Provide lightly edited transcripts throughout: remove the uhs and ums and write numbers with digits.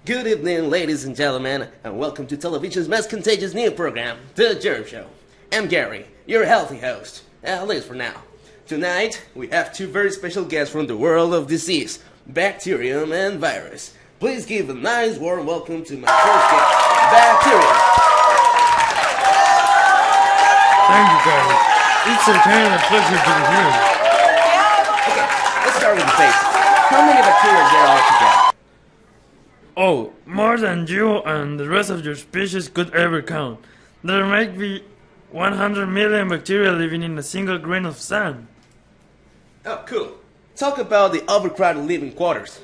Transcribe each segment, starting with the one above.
Good evening, ladies and gentlemen, and welcome to television's most contagious new program, The Germ Show. I'm Gary, your healthy host, at least for now. Tonight, we have two very special guests from the world of disease, bacterium and virus. Please give a nice warm welcome to my first guest, Bacterium. Thank you, Gary. It's a kind of pleasure to be here. Okay, let's start with the basics. How many bacteria there are altogether? Oh, more than you and the rest of your species could ever count. There might be 100 million bacteria living in a single grain of sand. Oh, cool. Talk about the overcrowded living quarters.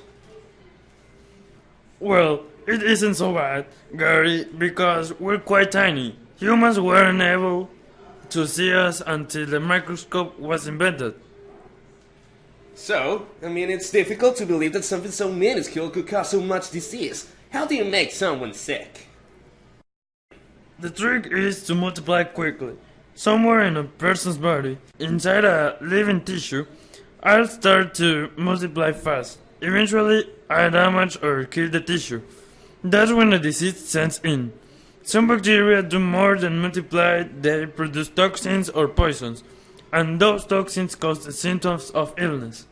Well, it isn't so bad, Gary, because we're quite tiny. Humans weren't able to see us until the microscope was invented. So, it's difficult to believe that something so minuscule could cause so much disease. How do you make someone sick? The trick is to multiply quickly. Somewhere in a person's body, inside a living tissue, I'll start to multiply fast. Eventually, I damage or kill the tissue. That's when the disease sets in. Some bacteria do more than multiply, they produce toxins or poisons, and those toxins cause the symptoms of illness.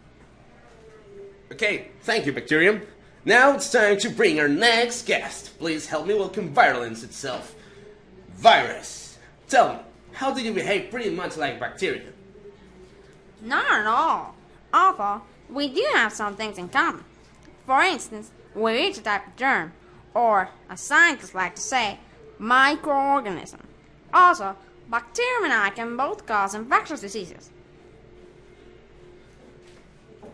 Okay, thank you, Bacterium. Now it's time to bring our next guest. Please help me welcome virulence itself. Virus. Tell me, how do you behave pretty much like bacteria? Not at all. Although, we do have some things in common. For instance, we're each a type of germ, or, as scientists like to say, microorganism. Also, bacterium and I can both cause infectious diseases.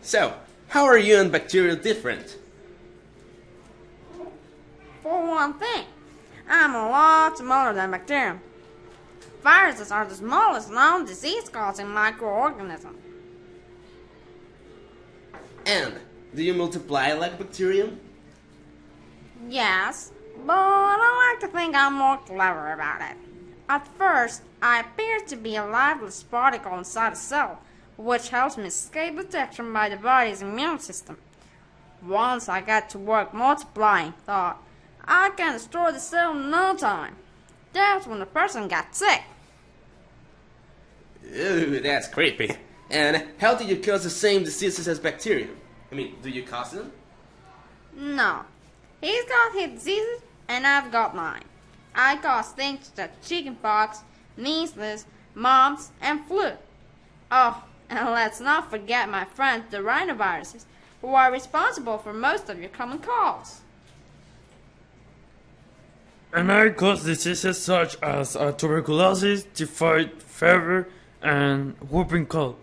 So, how are you and bacteria different? For one thing, I'm a lot smaller than bacterium. Viruses are the smallest known disease-causing microorganism. And, do you multiply like bacterium? Yes, but I like to think I'm more clever about it. At first, I appear to be a lifeless particle inside a cell, which helps me escape detection by the body's immune system. Once I got to work multiplying, thought, I can destroy the cell in no time. That's when the person got sick. Ooh, that's creepy. And how do you cause the same diseases as bacterium? Do you cause them? No. He's got his diseases, and I've got mine. I cause things such as chickenpox, measles, mumps, and flu. Oh, and let's not forget my friends, the rhinoviruses, who are responsible for most of your common colds. And I cause diseases such as tuberculosis, typhoid, fever, and whooping cough.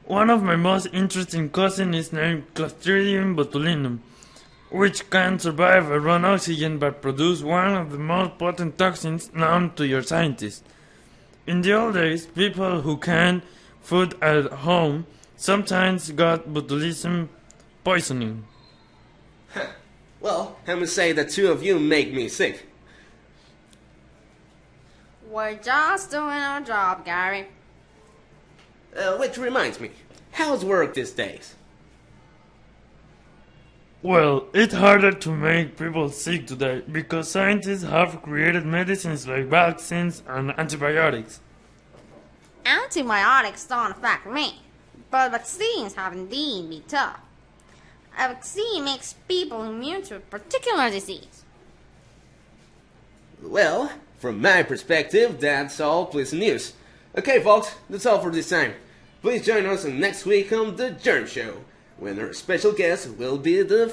One of my most interesting cousins is named Clostridium botulinum, which can survive around oxygen but produce one of the most potent toxins known to your scientists. In the old days, people who canned food at home sometimes got botulism poisoning. Well, I must say that two of you make me sick. We're just doing our job, Gary. Which reminds me, how's work these days? Well, it's harder to make people sick today because scientists have created medicines like vaccines and antibiotics. Antibiotics don't affect me, but vaccines have indeed been tough. A vaccine makes people immune to a particular disease. Well, from my perspective, that's all pleasant news. Okay, folks, that's all for this time. Please join us next week on The Germ Show, when our special guest will be the